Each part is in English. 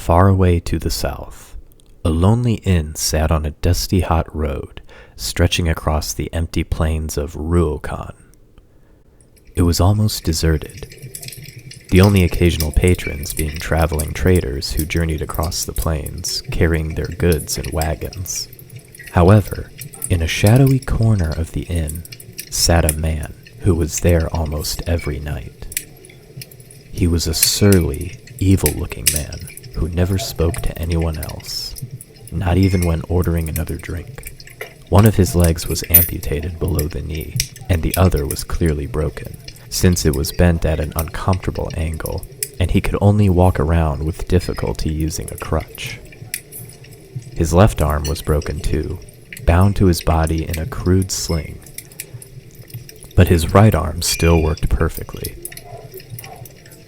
Far away to the south, a lonely inn sat on a dusty hot road stretching across the empty plains of Ruokan. It was almost deserted, the only occasional patrons being traveling traders who journeyed across the plains, carrying their goods in wagons. However, in a shadowy corner of the inn sat a man who was there almost every night. He was a surly, evil-looking man who never spoke to anyone else, not even when ordering another drink. One of his legs was amputated below the knee, and the other was clearly broken, since it was bent at an uncomfortable angle, and he could only walk around with difficulty using a crutch. His left arm was broken too, bound to his body in a crude sling, but his right arm still worked perfectly.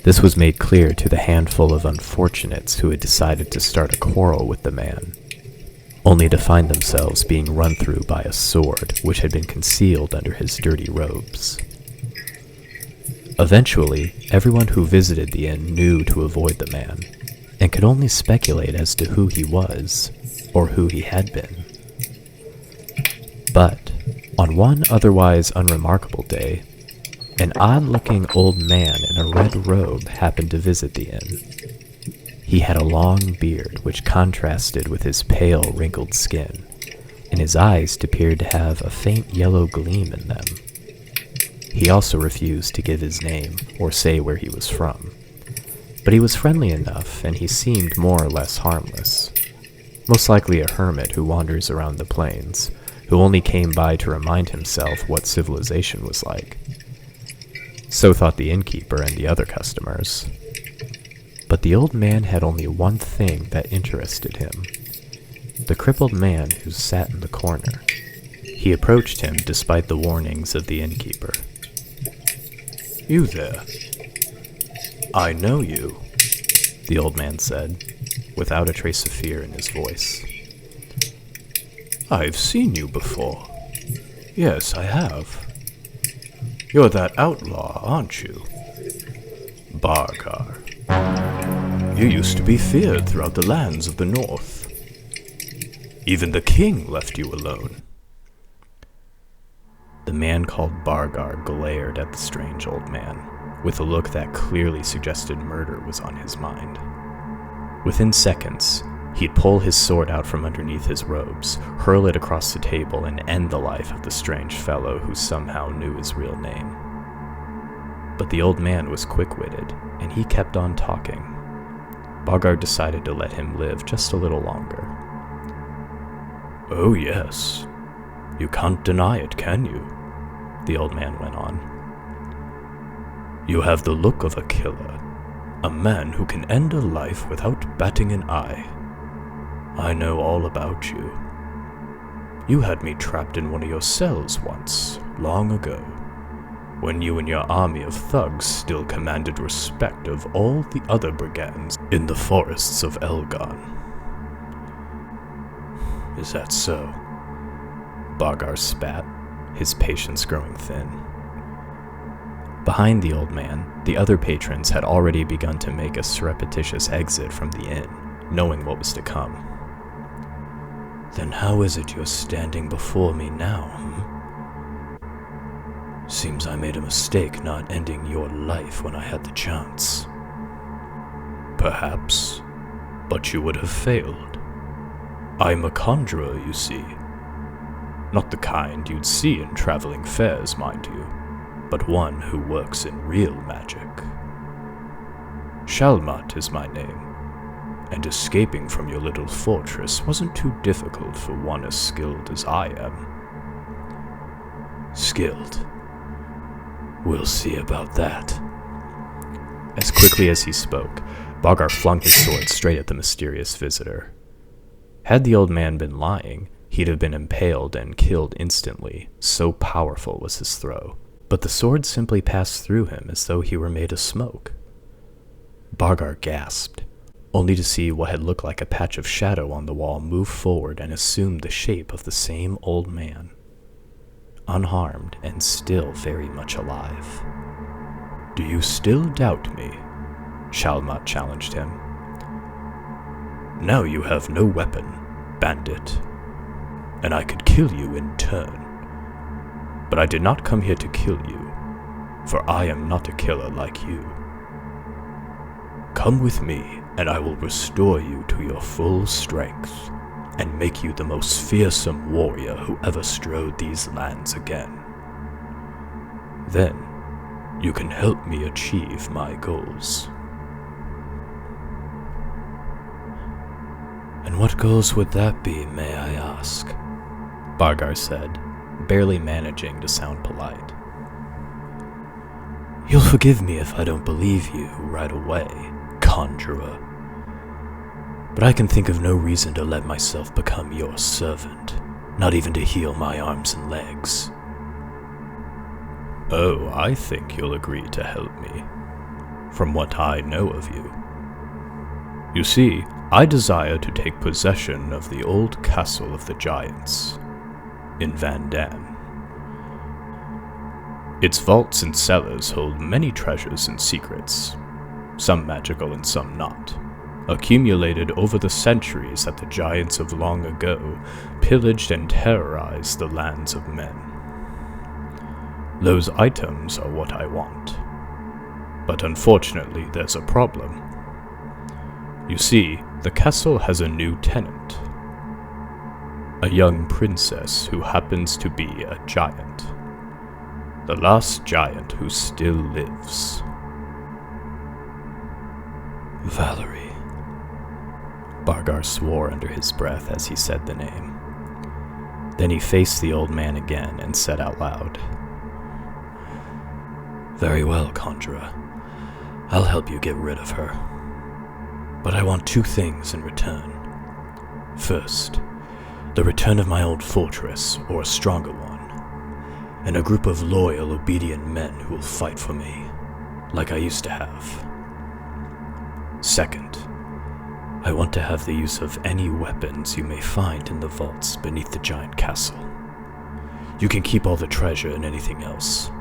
This was made clear to the handful of unfortunates who had decided to start a quarrel with the man, only to find themselves being run through by a sword which had been concealed under his dirty robes. Eventually, everyone who visited the inn knew to avoid the man, and could only speculate as to who he was, or who he had been. But, on one otherwise unremarkable day, an odd-looking old man in a red robe happened to visit the inn. He had a long beard which contrasted with his pale, wrinkled skin, and his eyes appeared to have a faint yellow gleam in them. He also refused to give his name or say where he was from, but he was friendly enough and he seemed more or less harmless. Most likely a hermit who wanders around the plains, who only came by to remind himself what civilization was like. So thought the innkeeper and the other customers. But the old man had only one thing that interested him: the crippled man who sat in the corner. He approached him despite the warnings of the innkeeper. "You there? I know you," the old man said, without a trace of fear in his voice. "I've seen you before. Yes, I have. You're that outlaw, aren't you? Bargar. You used to be feared throughout the lands of the north. Even the king left you alone." The man called Bargar glared at the strange old man, with a look that clearly suggested murder was on his mind. Within seconds, he'd pull his sword out from underneath his robes, hurl it across the table, and end the life of the strange fellow who somehow knew his real name. But the old man was quick-witted, and he kept on talking. Bargar decided to let him live just a little longer. "Oh yes, you can't deny it, can you?" the old man went on. "You have the look of a killer, a man who can end a life without batting an eye. I know all about you. You had me trapped in one of your cells once, long ago, when you and your army of thugs still commanded respect of all the other brigands in the forests of Elgon." "Is that so?" Bargar spat, his patience growing thin. Behind the old man, the other patrons had already begun to make a surreptitious exit from the inn, knowing what was to come. "Then how is it you're standing before me now, Seems I made a mistake not ending your life when I had the chance." "Perhaps, but you would have failed. I'm a conjuror, you see. Not the kind you'd see in traveling fairs, mind you, but one who works in real magic. Shalmat is my name, and escaping from your little fortress wasn't too difficult for one as skilled as I am." "Skilled? We'll see about that." As quickly as he spoke, Bargar flung his sword straight at the mysterious visitor. Had the old man been lying, he'd have been impaled and killed instantly, so powerful was his throw. But the sword simply passed through him as though he were made of smoke. Bargar gasped, only to see what had looked like a patch of shadow on the wall move forward and assume the shape of the same old man, unharmed and still very much alive. "Do you still doubt me?" Shalmat challenged him. Now you have no weapon, bandit, and I could kill you in turn. But I did not come here to kill you, for I am not a killer like you. Come with me, and I will restore you to your full strength, and make you the most fearsome warrior who ever strode these lands again. Then, you can help me achieve my goals. And what goals would that be, may I ask? Bargar said, barely managing to sound polite. You'll forgive me if I don't believe you right away, conjurer. But I can think of no reason to let myself become your servant, not even to heal my arms and legs. Oh, I think you'll agree to help me, from what I know of you. You see, I desire to take possession of the old castle of the giants in Vandan. Its vaults and cellars hold many treasures and secrets, some magical and some not, accumulated over the centuries that the giants of long ago pillaged and terrorized the lands of men. Those items are what I want, but unfortunately there's a problem. You see, the castle has a new tenant, a young princess who happens to be a giant, the last giant who still lives. Valerie. Bargar swore under his breath as he said the name. Then he faced the old man again and said out loud, Very well, conjurer. I'll help you get rid of her. But I want two things in return. First, the return of my old fortress, or a stronger one, and a group of loyal, obedient men who will fight for me, like I used to have. Second, I want to have the use of any weapons you may find in the vaults beneath the giant castle. You can keep all the treasure and anything else,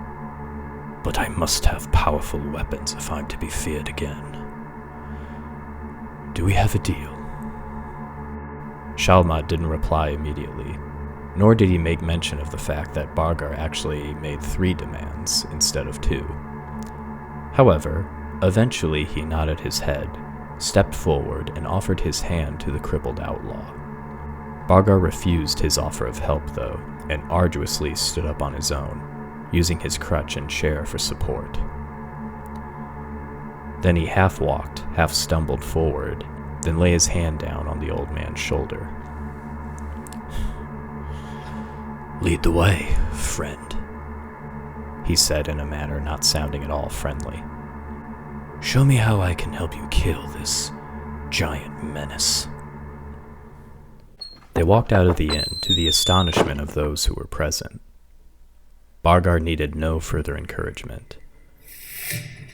but I must have powerful weapons if I'm to be feared again. Do we have a deal? Shalmat didn't reply immediately, nor did he make mention of the fact that Bargar actually made 3 demands instead of 2. However, eventually he nodded his head, stepped forward, and offered his hand to the crippled outlaw. Bargar refused his offer of help, though, and arduously stood up on his own, using his crutch and chair for support. Then he half-walked, half-stumbled forward, then lay his hand down on the old man's shoulder. Lead the way, friend, he said in a manner not sounding at all friendly. Show me how I can help you kill this giant menace. They walked out of the inn to the astonishment of those who were present. Bargar needed no further encouragement.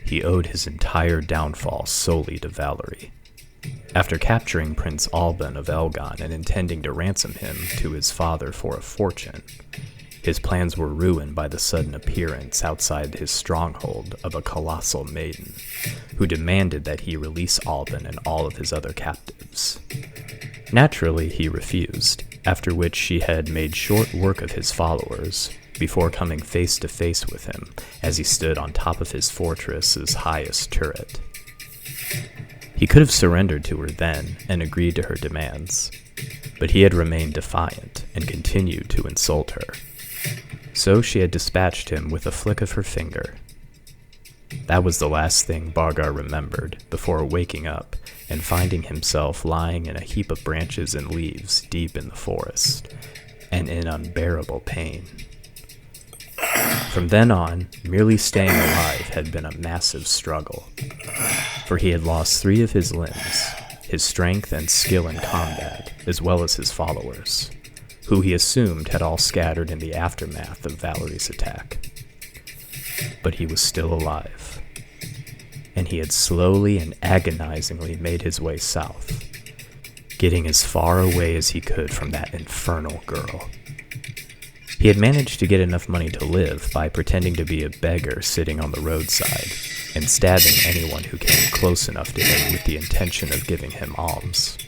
He owed his entire downfall solely to Valerie. After capturing Prince Alban of Elgon and intending to ransom him to his father for a fortune, his plans were ruined by the sudden appearance outside his stronghold of a colossal maiden, who demanded that he release Alban and all of his other captives. Naturally, he refused, after which she had made short work of his followers, before coming face to face with him as he stood on top of his fortress's highest turret. He could have surrendered to her then and agreed to her demands, but he had remained defiant and continued to insult her. So she had dispatched him with a flick of her finger. That was the last thing Bargar remembered before waking up and finding himself lying in a heap of branches and leaves deep in the forest, and in unbearable pain. From then on, merely staying alive had been a massive struggle, for he had lost 3 of his limbs, his strength and skill in combat, as well as his followers, who he assumed had all scattered in the aftermath of Valerie's attack. But he was still alive, and he had slowly and agonizingly made his way south, getting as far away as he could from that infernal girl. He had managed to get enough money to live by pretending to be a beggar sitting on the roadside and stabbing anyone who came close enough to him with the intention of giving him alms.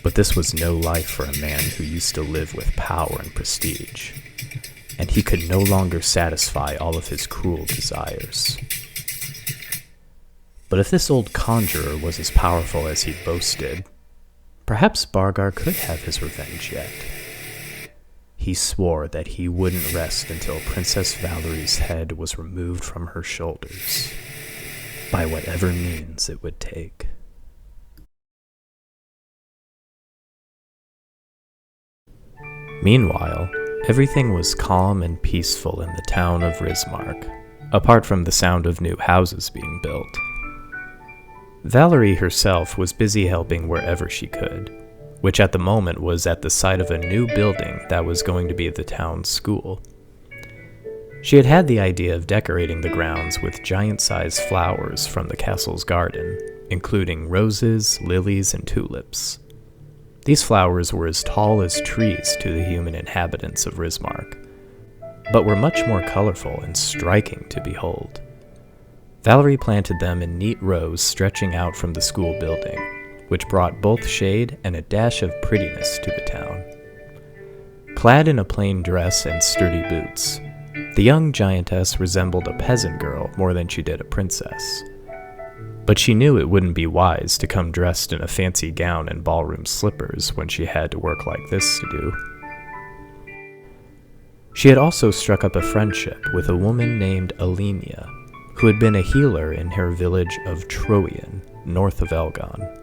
But this was no life for a man who used to live with power and prestige, and he could no longer satisfy all of his cruel desires. But if this old conjurer was as powerful as he boasted, perhaps Bargar could have his revenge yet. He swore that he wouldn't rest until Princess Valerie's head was removed from her shoulders, by whatever means it would take. Meanwhile, everything was calm and peaceful in the town of Rismark, apart from the sound of new houses being built. Valerie herself was busy helping wherever she could, which at the moment was at the site of a new building that was going to be the town's school. She had had the idea of decorating the grounds with giant-sized flowers from the castle's garden, including roses, lilies, and tulips. These flowers were as tall as trees to the human inhabitants of Rismark, but were much more colorful and striking to behold. Valerie planted them in neat rows stretching out from the school building, which brought both shade and a dash of prettiness to the town. Clad in a plain dress and sturdy boots, the young giantess resembled a peasant girl more than she did a princess. But she knew it wouldn't be wise to come dressed in a fancy gown and ballroom slippers when she had to work like this to do. She had also struck up a friendship with a woman named Alenia, who had been a healer in her village of Troian, north of Elgon.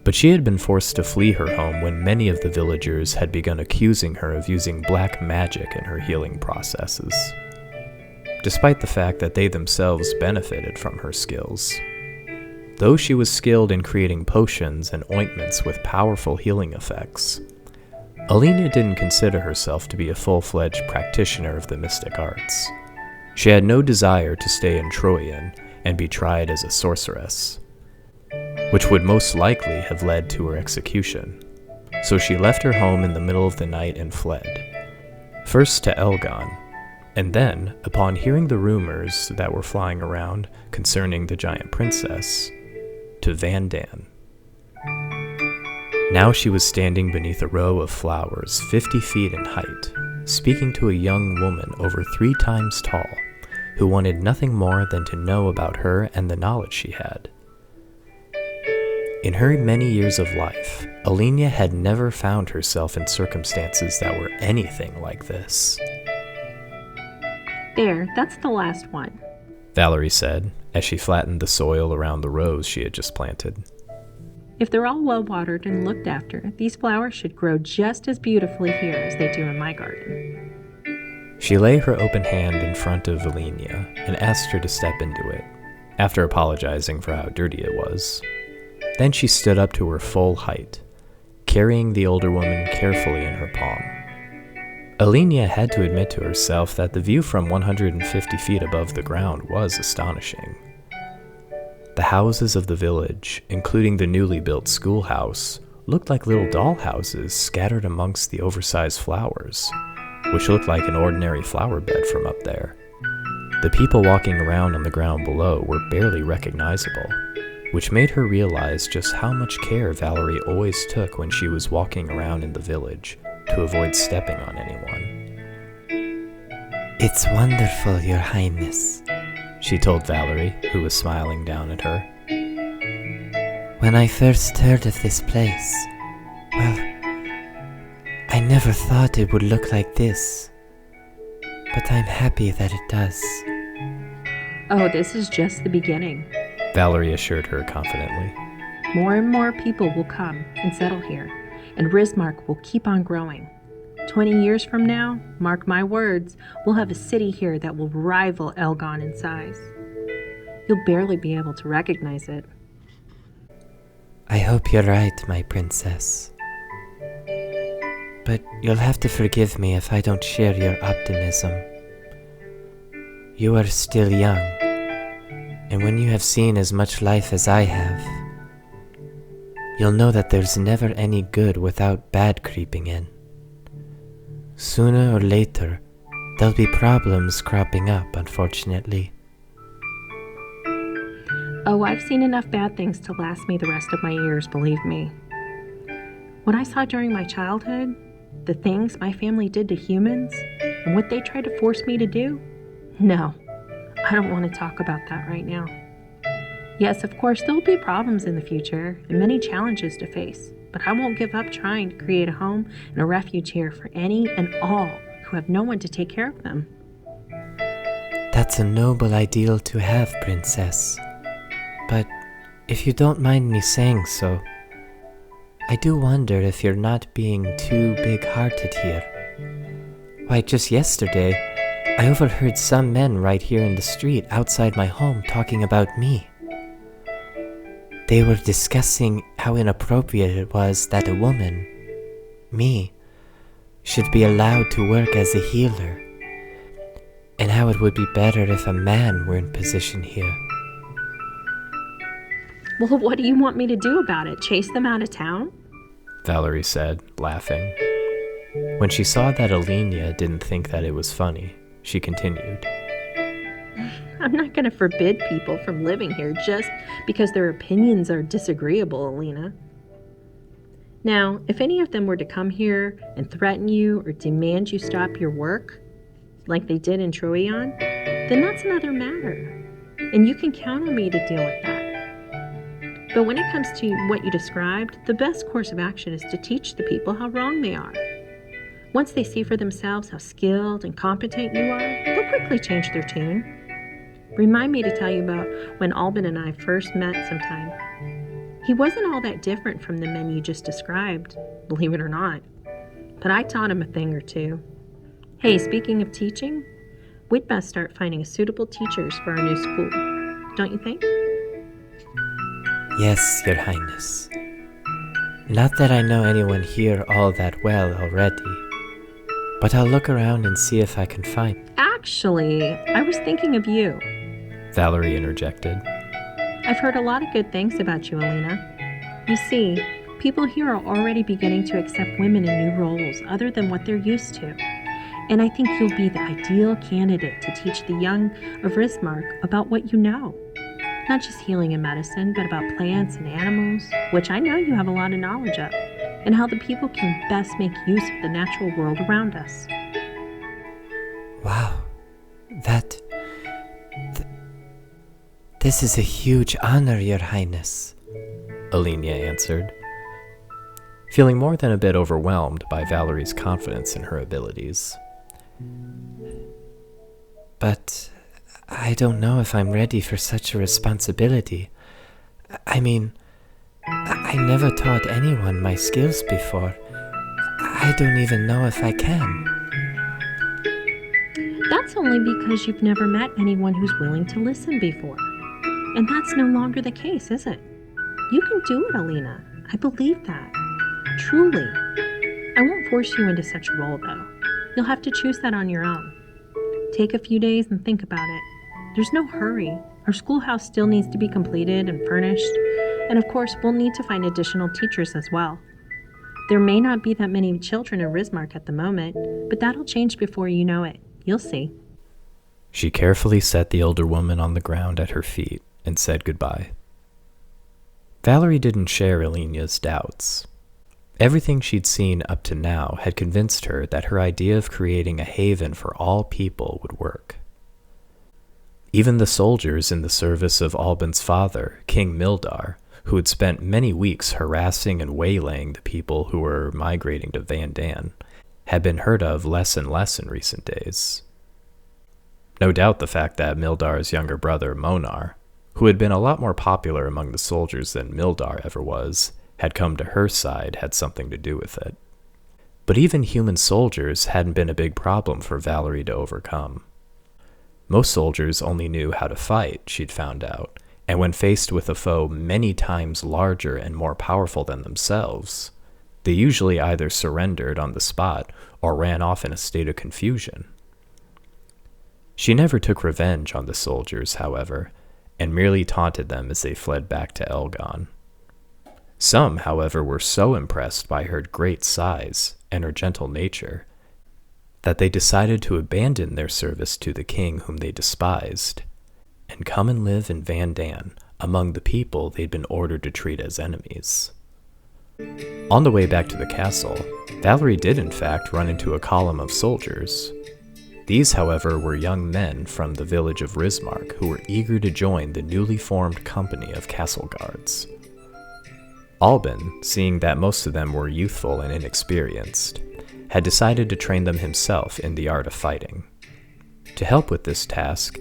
But she had been forced to flee her home when many of the villagers had begun accusing her of using black magic in her healing processes, despite the fact that they themselves benefited from her skills. Though she was skilled in creating potions and ointments with powerful healing effects, Alenia didn't consider herself to be a full-fledged practitioner of the mystic arts. She had no desire to stay in Troian and be tried as a sorceress, which would most likely have led to her execution. So she left her home in the middle of the night and fled, first to Elgon, and then, upon hearing the rumors that were flying around concerning the giant princess, to Vandan. Now she was standing beneath a row of flowers 50 feet in height, speaking to a young woman over 3 times tall, who wanted nothing more than to know about her and the knowledge she had. In her many years of life, Alenia had never found herself in circumstances that were anything like this. There, that's the last one, Valerie said, as she flattened the soil around the rows she had just planted. If they're all well watered and looked after, these flowers should grow just as beautifully here as they do in my garden. She lay her open hand in front of Alenia and asked her to step into it, after apologizing for how dirty it was. Then she stood up to her full height, carrying the older woman carefully in her palm. Alenia had to admit to herself that the view from 150 feet above the ground was astonishing. The houses of the village, including the newly built schoolhouse, looked like little dollhouses scattered amongst the oversized flowers, which looked like an ordinary flower bed from up there. The people walking around on the ground below were barely recognizable, which made her realize just how much care Valerie always took when she was walking around in the village to avoid stepping on anyone. "It's wonderful, Your Highness," she told Valerie, who was smiling down at her. "When I first heard of this place, well, I never thought it would look like this, but I'm happy that it does." Oh, this is just the beginning. Valerie assured her confidently. More and more people will come and settle here, and Rismark will keep on growing. 20 years from now, mark my words, we'll have a city here that will rival Elgon in size. You'll barely be able to recognize it. I hope you're right, my princess. But you'll have to forgive me if I don't share your optimism. You are still young, and when you have seen as much life as I have, you'll know that there's never any good without bad creeping in. Sooner or later, there'll be problems cropping up, unfortunately. Oh, I've seen enough bad things to last me the rest of my years, believe me. What I saw during my childhood, the things my family did to humans, and what they tried to force me to do? No, I don't want to talk about that right now. Yes, of course, there will be problems in the future and many challenges to face, but I won't give up trying to create a home and a refuge here for any and all who have no one to take care of them. That's a noble ideal to have, Princess. But if you don't mind me saying so, I do wonder if you're not being too big-hearted here. Why, just yesterday, I overheard some men right here in the street outside my home talking about me. They were discussing how inappropriate it was that a woman, me, should be allowed to work as a healer, and how it would be better if a man were in position here. Well, what do you want me to do about it? Chase them out of town? Valerie said, laughing. When she saw that Alenia didn't think that it was funny, she continued. I'm not going to forbid people from living here just because their opinions are disagreeable, Alina. Now, if any of them were to come here and threaten you or demand you stop your work, like they did in Troian, then that's another matter, and you can count on me to deal with that. But when it comes to what you described, the best course of action is to teach the people how wrong they are. Once they see for themselves how skilled and competent you are, they'll quickly change their tune. Remind me to tell you about when Alban and I first met sometime. He wasn't all that different from the men you just described, believe it or not. But I taught him a thing or two. Hey, speaking of teaching, we'd best start finding suitable teachers for our new school, don't you think? Yes, Your Highness. Not that I know anyone here all that well already, but I'll look around and see if I can find. Actually, I was thinking of you. Valerie interjected. I've heard a lot of good things about you, Alina. You see, people here are already beginning to accept women in new roles other than what they're used to. And I think you'll be the ideal candidate to teach the young of Rismark about what you know. Not just healing and medicine, but about plants and animals, which I know you have a lot of knowledge of, and how the people can best make use of the natural world around us. Wow, this is a huge honor, Your Highness, Alenia answered, feeling more than a bit overwhelmed by Valerie's confidence in her abilities. But I don't know if I'm ready for such a responsibility. I mean, I never taught anyone my skills before. I don't even know if I can. That's only because you've never met anyone who's willing to listen before. And that's no longer the case, is it? You can do it, Alina. I believe that. Truly. I won't force you into such a role, though. You'll have to choose that on your own. Take a few days and think about it. There's no hurry. Our schoolhouse still needs to be completed and furnished. And of course, we'll need to find additional teachers as well. There may not be that many children in Rismark at the moment, but that'll change before you know it. You'll see. She carefully set the older woman on the ground at her feet and said goodbye. Valerie didn't share Alenia's doubts. Everything she'd seen up to now had convinced her that her idea of creating a haven for all people would work. Even the soldiers in the service of Alban's father, King Mildar, who had spent many weeks harassing and waylaying the people who were migrating to Vandan, had been heard of less and less in recent days. No doubt the fact that Mildar's younger brother, Monar, who had been a lot more popular among the soldiers than Mildar ever was, had come to her side had something to do with it. But even human soldiers hadn't been a big problem for Valerie to overcome. Most soldiers only knew how to fight, she'd found out, and when faced with a foe many times larger and more powerful than themselves, they usually either surrendered on the spot or ran off in a state of confusion. She never took revenge on the soldiers, however, and merely taunted them as they fled back to Elgon. Some, however, were so impressed by her great size and her gentle nature that they decided to abandon their service to the king whom they despised and come and live in Vandan among the people they'd been ordered to treat as enemies. On the way back to the castle, Valerie did in fact run into a column of soldiers. These, however, were young men from the village of Rismark who were eager to join the newly formed company of castle guards. Alban, seeing that most of them were youthful and inexperienced, had decided to train them himself in the art of fighting. To help with this task,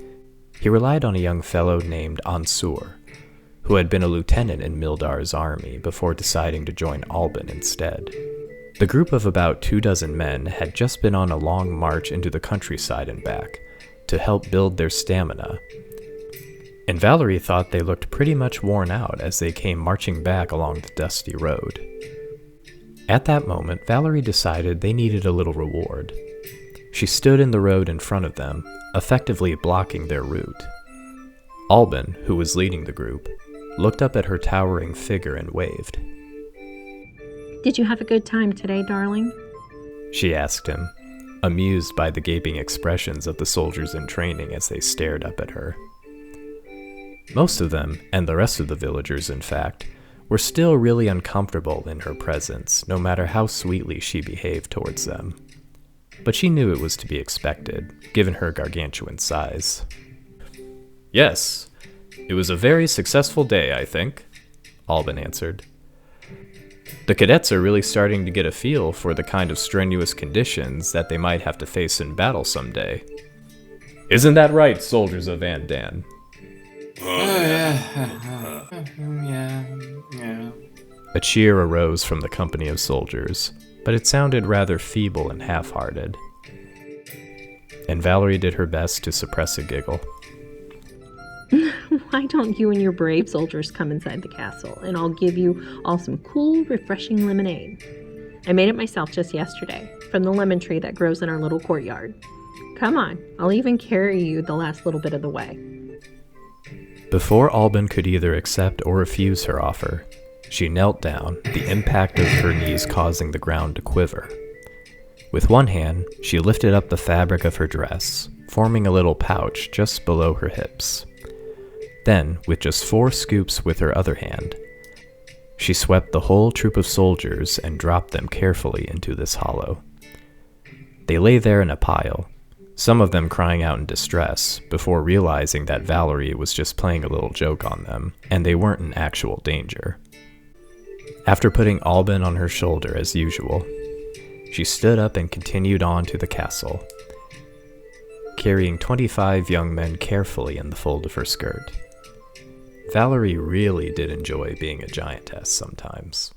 he relied on a young fellow named Ansur, who had been a lieutenant in Mildar's army before deciding to join Alban instead. The group of about 24 men had just been on a long march into the countryside and back to help build their stamina, and Valerie thought they looked pretty much worn out as they came marching back along the dusty road. At that moment, Valerie decided they needed a little reward. She stood in the road in front of them, effectively blocking their route. Alban, who was leading the group, looked up at her towering figure and waved. Did you have a good time today, darling? She asked him, amused by the gaping expressions of the soldiers in training as they stared up at her. Most of them, and the rest of the villagers in fact, were still really uncomfortable in her presence, no matter how sweetly she behaved towards them. But she knew it was to be expected, given her gargantuan size. Yes, it was a very successful day, I think, Alban answered. The cadets are really starting to get a feel for the kind of strenuous conditions that they might have to face in battle someday. Isn't that right, soldiers of Vandan? Yeah. A cheer arose from the company of soldiers, but it sounded rather feeble and half-hearted. And Valerie did her best to suppress a giggle. Why don't you and your brave soldiers come inside the castle, and I'll give you all some cool, refreshing lemonade. I made it myself just yesterday, from the lemon tree that grows in our little courtyard. Come on, I'll even carry you the last little bit of the way. Before Alban could either accept or refuse her offer, she knelt down, the impact of her knees causing the ground to quiver. With one hand, she lifted up the fabric of her dress, forming a little pouch just below her hips. Then, with just 4 scoops with her other hand, she swept the whole troop of soldiers and dropped them carefully into this hollow. They lay there in a pile, some of them crying out in distress, before realizing that Valerie was just playing a little joke on them, and they weren't in actual danger. After putting Alban on her shoulder as usual, she stood up and continued on to the castle, carrying 25 young men carefully in the fold of her skirt. Valerie really did enjoy being a giantess sometimes.